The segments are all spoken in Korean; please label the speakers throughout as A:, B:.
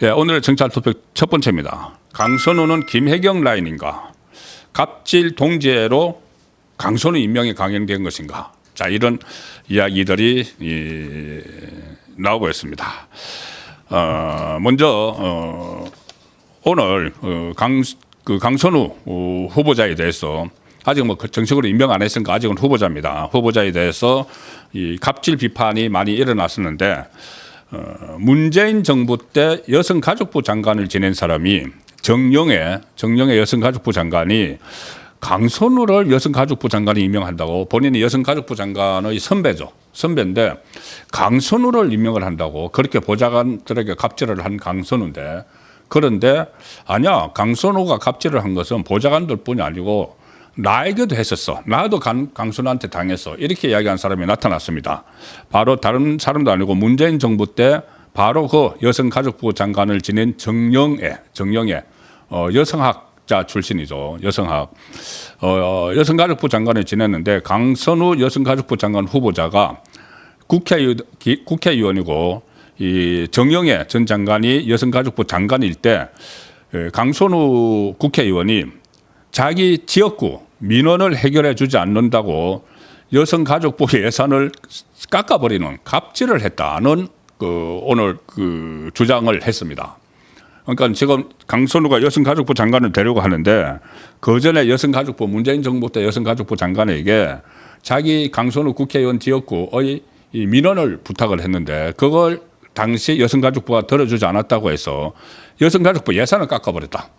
A: 예, 오늘의 정찰 토픽 첫 번째입니다. 강선우는 김혜경 라인인가? 갑질 동지애로 강선우 임명이 강행된 것인가? 자, 이런 이야기들이 나오고 있습니다. 먼저 오늘 강선우 후보자에 대해서 아직 뭐 정식으로 임명 안 했으니까 아직은 후보자입니다. 후보자에 대해서 이 갑질 비판이 많이 일어났었는데 문재인 정부 때 여성가족부 장관을 지낸 사람이 정영애 여성가족부 장관이 강선우를 여성가족부 장관이 임명한다고, 본인이 여성가족부 장관의 선배인데 강선우를 임명을 한다고 그렇게 보좌관들에게 갑질을 한 강선우인데, 그런데 아니야, 강선우가 갑질을 한 것은 보좌관들 뿐이 아니고 나에게도 했었어. 나도 강선우한테 당했어. 이렇게 이야기한 사람이 나타났습니다. 바로 다른 사람도 아니고 문재인 정부 때 바로 그 여성가족부 장관을 지낸 정영애 여성학자 출신이죠. 여성학. 여성가족부 장관을 지냈는데 강선우 여성가족부 장관 후보자가 국회의원이고, 이 정영애 전 장관이 여성가족부 장관일 때 강선우 국회의원이 자기 지역구 민원을 해결해 주지 않는다고 여성가족부 예산을 깎아버리는 갑질을 했다는 오늘 주장을 했습니다. 그러니까 지금 강선우가 여성가족부 장관을 되려고 하는데 그 전에 문재인 정부 때 여성가족부 장관에게 자기 강선우 국회의원 지역구의 이 민원을 부탁을 했는데 그걸 당시 여성가족부가 들어주지 않았다고 해서 여성가족부 예산을 깎아버렸다.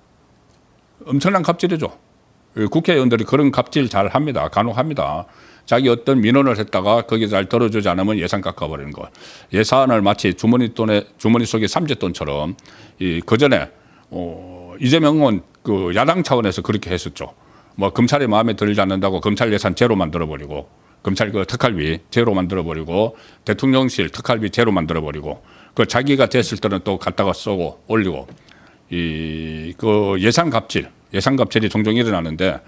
A: 엄청난 갑질이죠. 국회의원들이 그런 갑질 잘 합니다. 간혹 합니다. 자기 어떤 민원을 했다가 거기 잘 들어주지 않으면 예산 깎아버리는 거. 예산을 마치 주머니 속에 삼재돈처럼 그 전에 이재명은 그 야당 차원에서 그렇게 했었죠. 뭐 검찰이 마음에 들지 않는다고 검찰 예산 제로 만들어버리고, 검찰 특활비 제로 만들어버리고, 대통령실 특활비 제로 만들어버리고, 그 자기가 됐을 때는 또 갖다가 쏘고 올리고, 예산 갑질이 종종 일어나는데,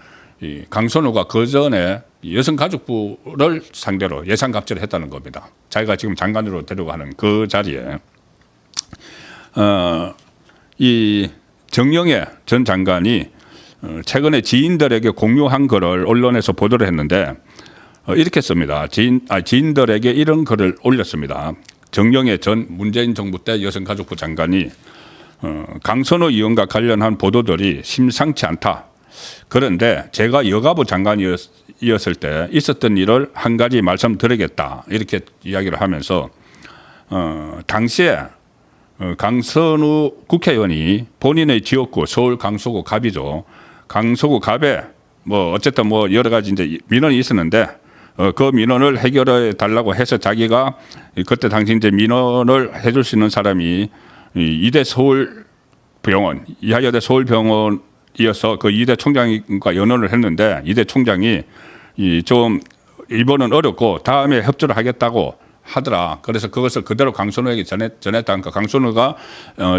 A: 이 강선우가 그 전에 여성가족부를 상대로 예산 갑질을 했다는 겁니다. 자기가 지금 장관으로 되려고 하는 그 자리에 이 정영애 전 장관이 최근에 지인들에게 공유한 글을 언론에서 보도를 했는데 이렇게 씁니다. 지인들에게 이런 글을 올렸습니다. 정영애 전 문재인 정부 때 여성가족부 장관이 강선우 의원과 관련한 보도들이 심상치 않다. 그런데 제가 여가부 장관이었을 때 있었던 일을 한 가지 말씀드리겠다. 이렇게 이야기를 하면서 당시에 강선우 국회의원이 본인의 지역구 서울 강서구 갑이죠. 강서구 갑에 뭐 어쨌든 뭐 여러 가지 이제 민원이 있었는데 그 민원을 해결해 달라고 해서 자기가 그때 당시 이제 민원을 해줄 수 있는 사람이 이대 서울병원, 이하여대 서울병원이어서 그 이대 총장과 연원을 했는데 이대 총장이 좀 이번은 어렵고 다음에 협조를 하겠다고 하더라. 그래서 그것을 그대로 강선우에게 전했다. 그러니까 강선우가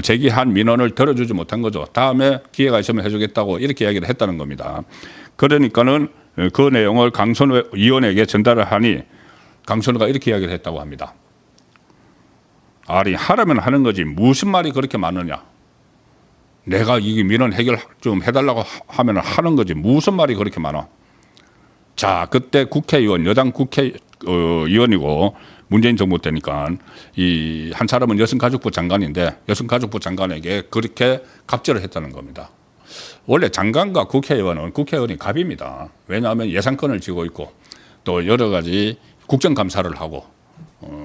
A: 제기한 민원을 들어주지 못한 거죠. 다음에 기회가 있으면 해주겠다고 이렇게 이야기를 했다는 겁니다. 그러니까는 그 내용을 강선우 의원에게 전달을 하니 강선우가 이렇게 이야기를 했다고 합니다. 아니, 하라면 하는 거지 무슨 말이 그렇게 많으냐. 내가 이 민원 해결 좀 해달라고 하면 하는 거지 무슨 말이 그렇게 많아. 자, 그때 국회의원, 여당 국회의원이고 문재인 정부 때니까 이 한 사람은 여성가족부 장관인데 여성가족부 장관에게 그렇게 갑질을 했다는 겁니다. 원래 장관과 국회의원이 갑입니다. 왜냐하면 예산권을 쥐고 있고 또 여러 가지 국정감사를 하고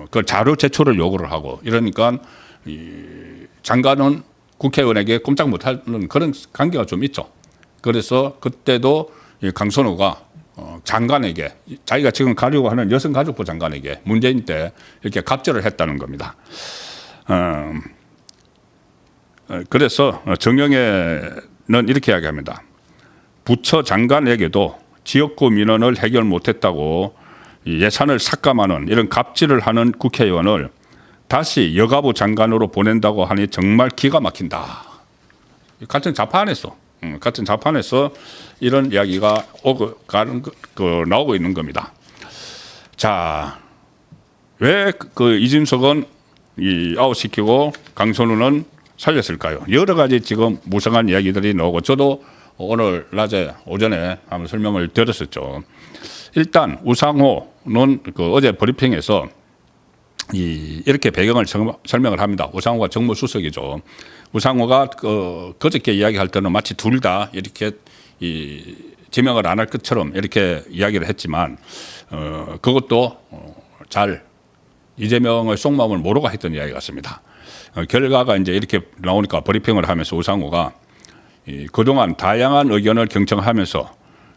A: 그 자료 제출을 요구를 하고 이러니까 이 장관은 국회의원에게 꼼짝 못하는 그런 관계가 좀 있죠. 그래서 그때도 강선우가 장관에게 자기가 지금 가려고 하는 여성가족부 장관에게 문재인 때 이렇게 갑질을 했다는 겁니다. 그래서 정영애는 이렇게 이야기합니다. 부처 장관에게도 지역구 민원을 해결 못했다고 예산을 삭감하는 이런 갑질을 하는 국회의원을 다시 여가부 장관으로 보낸다고 하니 정말 기가 막힌다. 같은 자판에서 이런 이야기가 나오고 있는 겁니다. 자, 왜 이준석은 아웃시키고 강선우는 살렸을까요? 여러 가지 지금 무성한 이야기들이 나오고 저도 오늘 낮에 오전에 한번 설명을 드렸었죠. 일단 우상호는 그 어제 브리핑에서 이렇게 배경을 설명을 합니다. 우상호가 정무수석이죠. 우상호가 그저께 이야기할 때는 마치 둘 다 이렇게 지명을 안 할 것처럼 이렇게 이야기를 했지만 그것도 잘 이재명의 속마음을 모르고 했던 이야기 같습니다. 결과가 이제 이렇게 나오니까 브리핑을 하면서 우상호가 그동안 다양한 의견을 경청하면서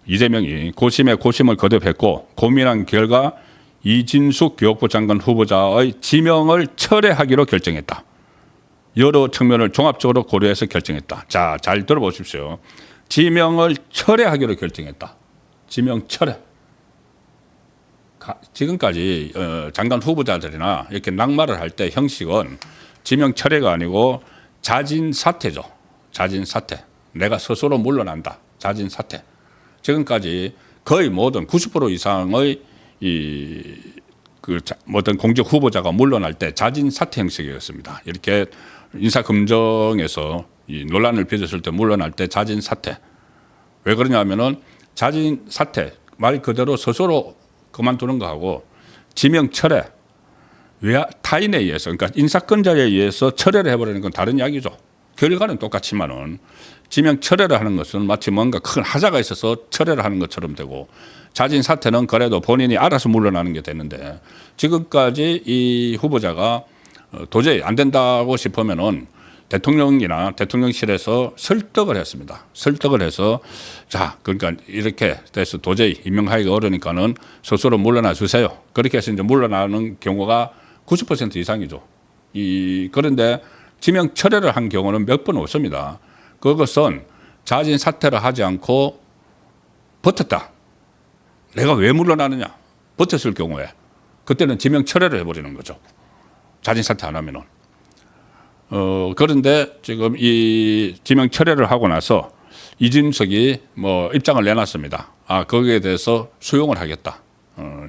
A: 이재명이 고심에 고심을 거듭했고 고민한 결과 이진숙 교육부 장관 후보자의 지명을 철회하기로 결정했다. 여러 측면을 종합적으로 고려해서 결정했다. 자, 잘 들어보십시오. 지명을 철회하기로 결정했다. 지명 철회. 지금까지 장관 후보자들이나 이렇게 낙마를 할 때 형식은 지명 철회가 아니고 자진 사퇴죠. 자진 사퇴. 내가 스스로 물러난다. 자진 사퇴. 지금까지 거의 모든 90% 이상의 어떤 공적 후보자가 물러날 때 자진 사퇴 형식이었습니다. 이렇게 인사 검증에서 논란을 빚었을 때 물러날 때 자진 사퇴. 왜 그러냐면은 자진 사퇴 말 그대로 스스로 그만두는 거하고 지명 철회 왜 타인에 의해서 그러니까 인사권자에 의해서 철회를 해버리는 건 다른 이야기죠. 결과는 똑같지만은 지명 철회를 하는 것은 마치 뭔가 큰 하자가 있어서 철회를 하는 것처럼 되고 자진 사퇴는 그래도 본인이 알아서 물러나는 게 되는데 지금까지 이 후보자가 도저히 안 된다고 싶으면은 대통령이나 대통령실에서 설득을 했습니다. 설득을 해서 자, 그러니까 이렇게 돼서 도저히 임명하기가 어려우니까는 스스로 물러나 주세요. 그렇게 해서 이제 물러나는 경우가 90% 이상이죠. 그런데 지명 철회를 한 경우는 몇 번 없습니다. 그것은 자진 사퇴를 하지 않고 버텼다. 내가 왜 물러나느냐? 버텼을 경우에 그때는 지명 철회를 해버리는 거죠. 자진 사퇴 안 하면은. 그런데 지금 이 지명 철회를 하고 나서 이진석이 뭐 입장을 내놨습니다. 거기에 대해서 수용을 하겠다.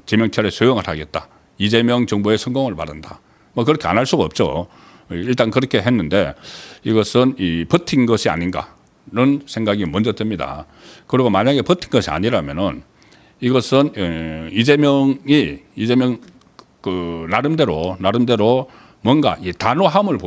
A: 지명 철회 수용을 하겠다. 이재명 정부의 성공을 바란다. 뭐 그렇게 안 할 수가 없죠. 일단 그렇게 했는데 이것은 버틴 것이 아닌가는 생각이 먼저 듭니다. 그리고 만약에 버틴 것이 아니라면은 이것은 이재명 그 나름대로 뭔가 이 단호함을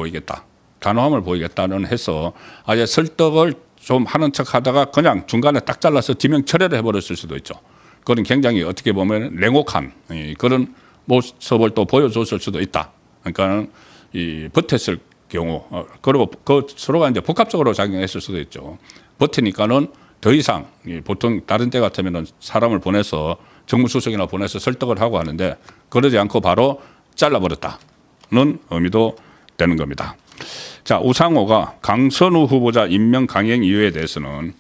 A: 보이겠다는 해서 아예 설득을 좀 하는 척 하다가 그냥 중간에 딱 잘라서 지명 철회를 해버렸을 수도 있죠. 그건 굉장히 어떻게 보면 냉혹한 그런 모습을 또 보여줬을 수도 있다. 그러니까 버텼을 경우 그리고 그 서로가 이제 복합적으로 작용했을 수도 있죠. 버티니까는 더 이상 보통 다른 때 같으면은 사람을 보내서 정무수석이나 보내서 설득을 하고 하는데 그러지 않고 바로 잘라버렸다는 의미도 되는 겁니다. 자, 우상호가 강선우 후보자 임명 강행 이유에 대해서는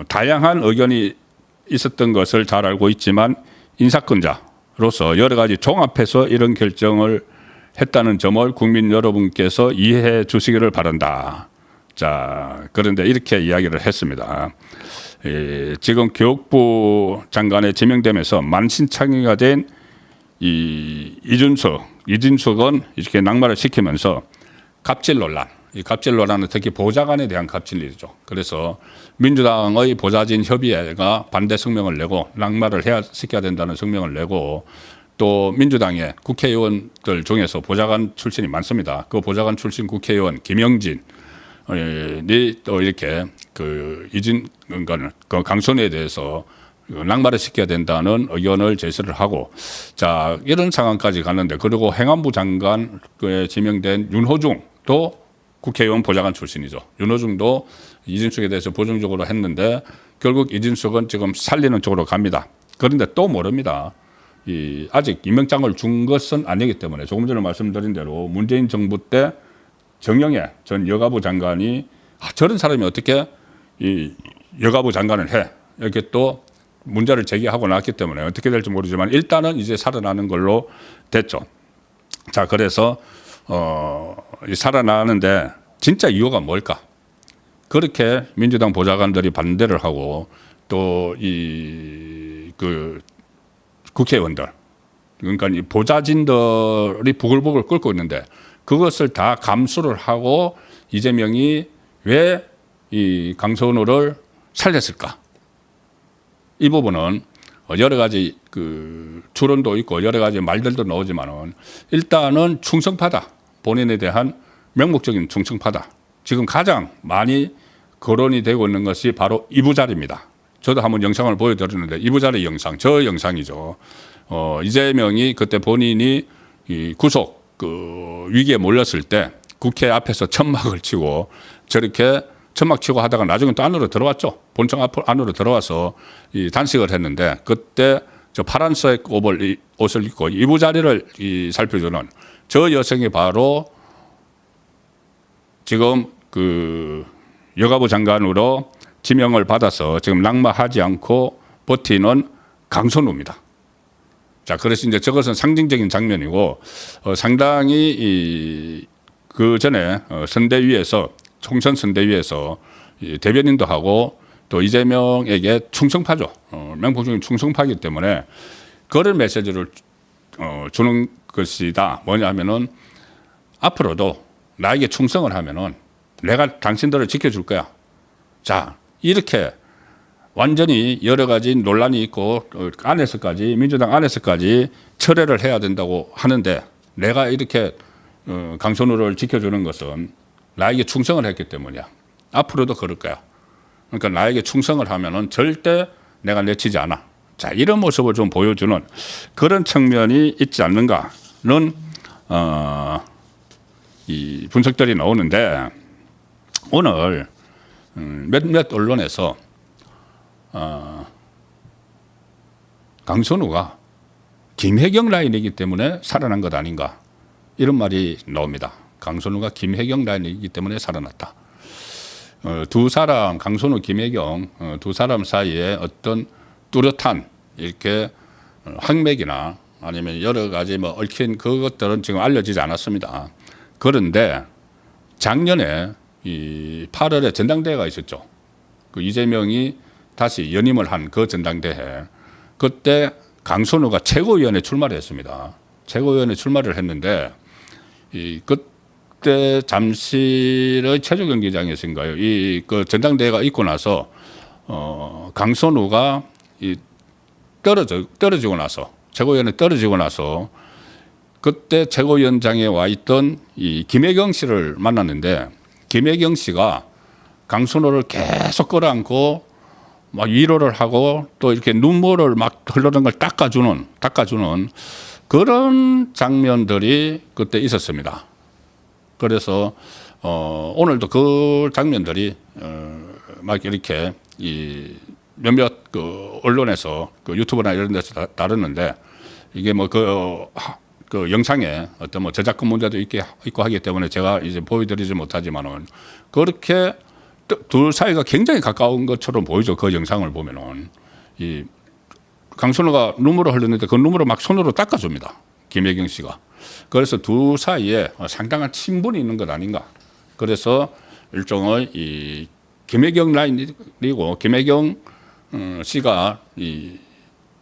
A: 다양한 의견이 있었던 것을 잘 알고 있지만 인사권자로서 여러 가지 종합해서 이런 결정을 했다는 점을 국민 여러분께서 이해해 주시기를 바란다. 자, 그런데 이렇게 이야기를 했습니다. 지금 교육부 장관에 지명되면서 만신창이가 된 이준석은 이렇게 낙마를 시키면서 갑질 논란, 이 갑질 논란은 특히 보좌관에 대한 갑질이죠. 그래서 민주당의 보좌진 협의회가 반대 성명을 내고 낙마를 시켜야 된다는 성명을 내고 또 민주당의 국회의원들 중에서 보좌관 출신이 많습니다. 그 보좌관 출신 국회의원 김영진이 또 이렇게 그 강선우에 대해서 낙마를 시켜야 된다는 의견을 제시를 하고 자 이런 상황까지 갔는데 그리고 행안부 장관에 지명된 윤호중도 국회의원 보좌관 출신이죠. 윤호중도 이진숙에 대해서 부정적으로 했는데 결국 이진숙은 지금 살리는 쪽으로 갑니다. 그런데 또 모릅니다. 아직 임명장을 준 것은 아니기 때문에 조금 전에 말씀드린 대로 문재인 정부 때 정영애 전 여가부 장관이 저런 사람이 어떻게 이 여가부 장관을 해 이렇게 또 문제를 제기하고 났기 때문에 어떻게 될지 모르지만 일단은 이제 살아나는 걸로 됐죠. 자 그래서 살아나는데 진짜 이유가 뭘까? 그렇게 민주당 보좌관들이 반대를 하고 또 그 국회의원들 그러니까 이 보좌진들이 부글부글 끓고 있는데 그것을 다 감수를 하고 이재명이 왜 이 강선우를 살렸을까? 이 부분은 여러 가지 그 추론도 있고 여러 가지 말들도 나오지만은 일단은 충성파다. 본인에 대한 명목적인 충성파다. 지금 가장 많이 거론이 되고 있는 것이 바로 이부자리입니다. 저도 한번 영상을 보여드렸는데 이부자리 영상, 저 영상이죠. 이재명이 그때 본인이 이 구속 그 위기에 몰렸을 때 국회 앞에서 천막을 치고 저렇게 천막 치고 하다가 나중에 또 안으로 들어왔죠. 본청 안으로 들어와서 이 단식을 했는데 그때 저 파란색 옷을 입고 이부자리를 살펴주는 저 여성이 바로 지금 그 여가부 장관으로 지명을 받아서 지금 낙마하지 않고 버티는 강선우입니다. 자, 그래서 이제 저것은 상징적인 장면이고 상당히 그 전에 선대위에서 총선 선대위에서 대변인도 하고 또 이재명에게 충성파죠. 명목적인 충성파이기 때문에 그런 메시지를 주는 것이다. 뭐냐면은 앞으로도 나에게 충성을 하면은 내가 당신들을 지켜줄 거야. 자, 이렇게 완전히 여러 가지 논란이 있고 안에서까지 민주당 안에서까지 철회를 해야 된다고 하는데 내가 이렇게 강선우를 지켜주는 것은 나에게 충성을 했기 때문이야. 앞으로도 그럴 거야. 그러니까 나에게 충성을 하면은 절대 내가 내치지 않아. 자, 이런 모습을 좀 보여주는 그런 측면이 있지 않는가는 이 분석들이 나오는데 오늘 몇몇 언론에서 강선우가 김혜경 라인이기 때문에 살아난 것 아닌가 이런 말이 나옵니다. 강선우가 김혜경 라인이기 때문에 살아났다. 두 사람 강선우, 김혜경 두 사람 사이에 어떤 뚜렷한 이렇게 항맥이나 아니면 여러 가지 뭐 얽힌 그것들은 지금 알려지지 않았습니다. 그런데 작년에 이 8월에 전당대회가 있었죠. 그 이재명이 다시 연임을 한 그 전당대회 그때 강선우가 최고위원회 출마를 했습니다. 최고위원회 출마를 했는데 그때 잠실의 체조경기장에서인가요? 그 전당대회가 있고 나서 강선우가 떨어지고 나서 최고위원회 떨어지고 나서 그때 최고위원장에 와 있던 이 김혜경 씨를 만났는데 김혜경 씨가 강선우를 계속 끌어안고 막 위로를 하고 또 이렇게 눈물을 막 흐르는 걸 닦아주는 그런 장면들이 그때 있었습니다. 그래서 오늘도 그 장면들이 막 이렇게 이 몇몇 그 언론에서 그 유튜브나 이런 데서 다뤘는데 이게 뭐 그 영상에 어떤 뭐 저작권 문제도 있고 하기 때문에 제가 이제 보여드리지 못하지만은 그렇게 둘 사이가 굉장히 가까운 것처럼 보이죠. 그 영상을 보면은 이 강선우가 눈물을 흘렸는데 그 눈물을 막 손으로 닦아줍니다. 김혜경 씨가. 그래서 두 사이에 상당한 친분이 있는 것 아닌가. 그래서 일종의 이 김혜경 라인이고 김혜경 씨가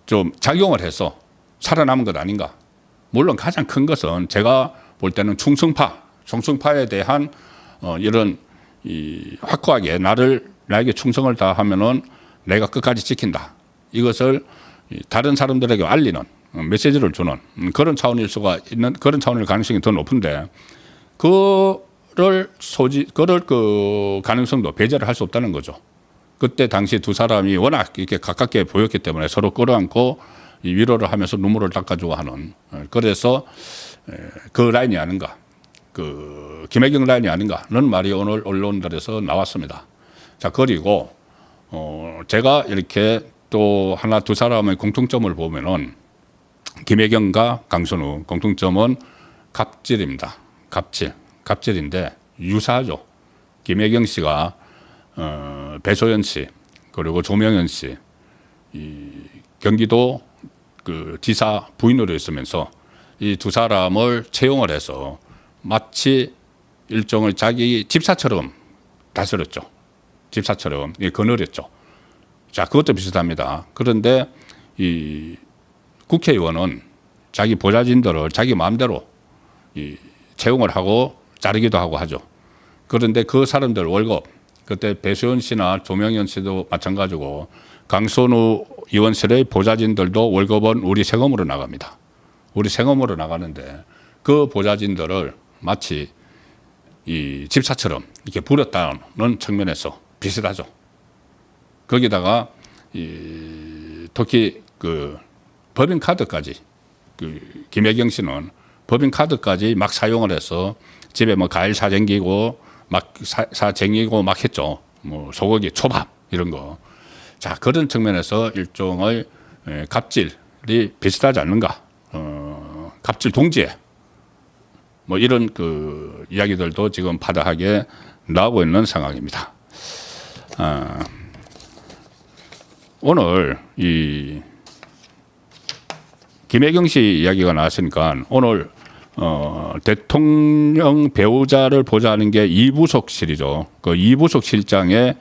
A: 좀 작용을 해서 살아남은 것 아닌가. 물론 가장 큰 것은 제가 볼 때는 충성파에 대한 이런 확고하게 나에게 충성을 다하면은 내가 끝까지 지킨다. 이것을 다른 사람들에게 알리는 메시지를 주는 그런 차원일 수가 있는 그런 차원일 가능성이 더 높은데 그럴 그 가능성도 배제를 할 수 없다는 거죠. 그때 당시 두 사람이 워낙 이렇게 가깝게 보였기 때문에 서로 끌어안고 위로를 하면서 눈물을 닦아주고 하는 그래서 그 라인이 아닌가. 그 김혜경 라인이 아닌가는 말이 오늘 언론들에서 나왔습니다. 자, 그리고 제가 이렇게 또 하나 두 사람의 공통점을 보면은 김혜경과 강선우 공통점은 갑질입니다. 갑질인데 유사하죠. 김혜경 씨가 배소연 씨 그리고 조명현 씨 경기도 그 지사 부인으로 있으면서 이 두 사람을 채용을 해서 마치 일종의 자기 집사처럼 다스렸죠. 집사처럼 거느렸죠. 자, 그것도 비슷합니다. 그런데 이 국회의원은 자기 보좌진들을 자기 마음대로 채용을 하고 자르기도 하고 하죠. 그런데 그 사람들 월급 그때 배수연 씨나 조명현 씨도 마찬가지고 강선우 의원실의 보좌진들도 월급은 우리 세금으로 나갑니다. 우리 세금으로 나가는데 그 보좌진들을 마치 이 집사처럼 이렇게 부렸다는 측면에서 비슷하죠. 거기다가 특히 그 법인카드까지 김혜경 씨는 법인카드까지 막 사용을 해서 집에 뭐 과일 사쟁기고 막 사쟁이고 막 했죠. 뭐 소고기, 초밥 이런 거. 자, 그런 측면에서 일종의 갑질이 비슷하지 않는가. 갑질 동지에 뭐 이런 그 이야기들도 지금 바다하게 나오고 있는 상황입니다. 오늘 이 김혜경 씨 이야기가 나왔으니까 오늘 대통령 배우자를 보좌하는 게 이부속실이죠. 그 이부속 실장에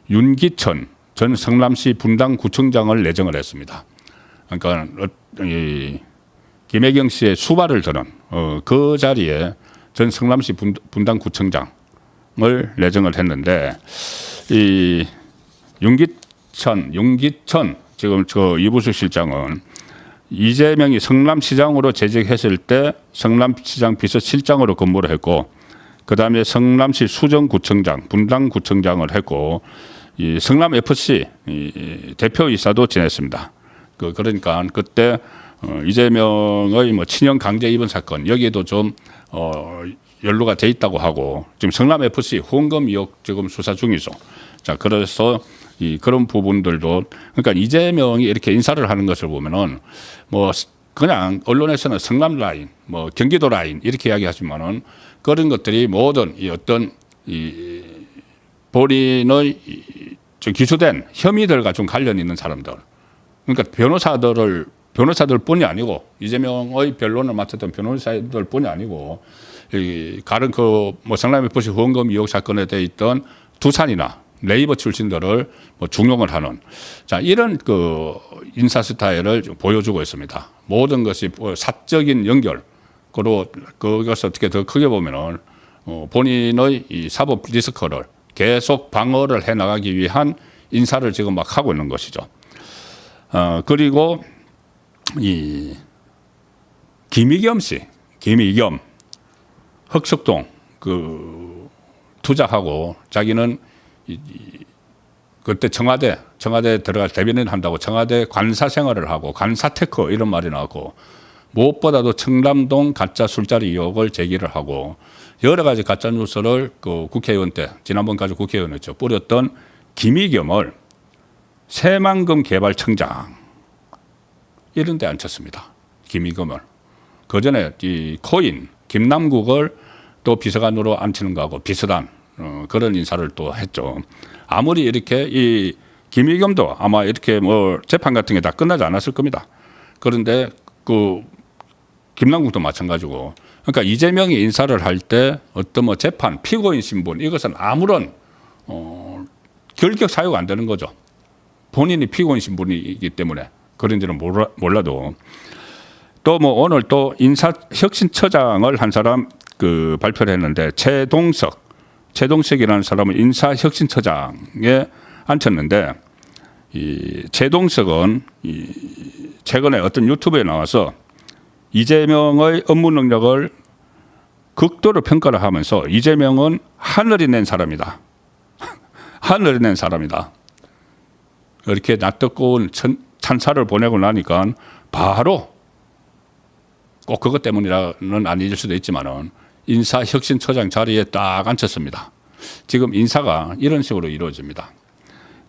A: 윤기천 전 성남시 분당구청장을 내정을 했습니다. 그러니까 이 김혜경 씨의 수발을 드는 그 자리에 전 성남시 분당구청장을 내정을 했는데 이 윤기천 지금 저 이부속 실장은 이재명이 성남시장으로 재직했을 때 성남시장 비서실장으로 근무를 했고 그다음에 성남시 수정구청장, 분당구청장을 했고 이 성남FC 대표이사도 지냈습니다. 그러니까 그때 이재명의 뭐 친형 강제 입원 사건 여기에도 좀 연루가 돼 있다고 하고 지금 성남FC 후원금 의혹 지금 수사 중이죠. 자, 그래서 그런 부분들도 그러니까 이재명이 이렇게 인사를 하는 것을 보면은 뭐 그냥 언론에서는 성남 라인, 뭐 경기도 라인 이렇게 이야기하지만은 그런 것들이 모든 이 어떤 이 본인의 기소된 혐의들과 좀 관련 있는 사람들, 그러니까 변호사들뿐이 아니고 이재명의 변론을 맡았던 변호사들뿐이 아니고 이 다른 그 뭐 성남FC 후원금 의혹 사건에 대해 있던 두산이나 네이버 출신들을 뭐 중용을 하는 자 이런 그 인사 스타일을 보여주고 있습니다. 모든 것이 사적인 연결 그리고 그것을 어떻게 더 크게 보면은 본인의 이 사법 리스크를 계속 방어를 해 나가기 위한 인사를 지금 막 하고 있는 것이죠. 그리고 이 김의겸 씨, 흑석동 그 투자하고 자기는 그때 청와대 들어갈 대변인 한다고 청와대 관사 생활을 하고 관사 테크 이런 말이 나왔고 무엇보다도 청담동 가짜 술자리 의혹을 제기를 하고 여러 가지 가짜 뉴스를 그 국회의원 때 지난번까지 국회의원이었죠 뿌렸던 김의겸을 새만금 개발청장 이런 데 앉혔습니다. 김의겸을 그 전에 이 코인 김남국을 또 비서관으로 앉히는 거하고 비슷한 그런 인사를 또 했죠. 아무리 이렇게 이 김의겸도 아마 이렇게 뭐 재판 같은 게 다 끝나지 않았을 겁니다. 그런데 그 김남국도 마찬가지고 그러니까 이재명이 인사를 할 때 어떤 뭐 재판 피고인 신분 이것은 아무런 결격 사유가 안 되는 거죠. 본인이 피고인 신분이기 때문에 그런지는 몰라도 또 뭐 오늘 또 인사혁신처장을 한 사람 그 발표를 했는데 최동석이라는 사람을 인사혁신처장에 앉혔는데 이 최동석은 최근에 어떤 유튜브에 나와서 이재명의 업무 능력을 극도로 평가를 하면서 이재명은 하늘이 낸 사람이다. 하늘이 낸 사람이다. 이렇게 낯뜨거운 찬사를 보내고 나니까 바로 꼭 그것 때문이라는 아닐 수도 있지만은 인사혁신처장 자리에 딱 앉혔습니다. 지금 인사가 이런 식으로 이루어집니다.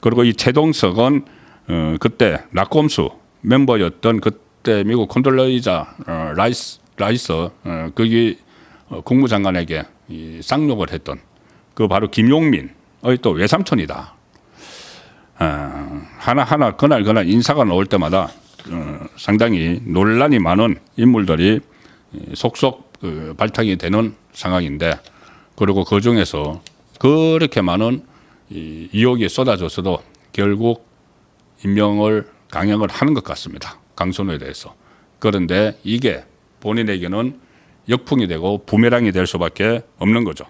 A: 그리고 이 최동석은 그때 낙검수 멤버였던 그때 미국 콘돌레이자 라이스 거기 국무장관에게 이 쌍욕을 했던 그 바로 김용민의 또 외삼촌이다. 하나하나 그날 인사가 나올 때마다 상당히 논란이 많은 인물들이 속속 발탁이 되는 상황인데 그리고 그 중에서 그렇게 많은 의혹이 쏟아졌어도 결국 임명을 강행을 하는 것 같습니다. 강선우에 대해서. 그런데 이게 본인에게는 역풍이 되고 부메랑이 될 수밖에 없는 거죠.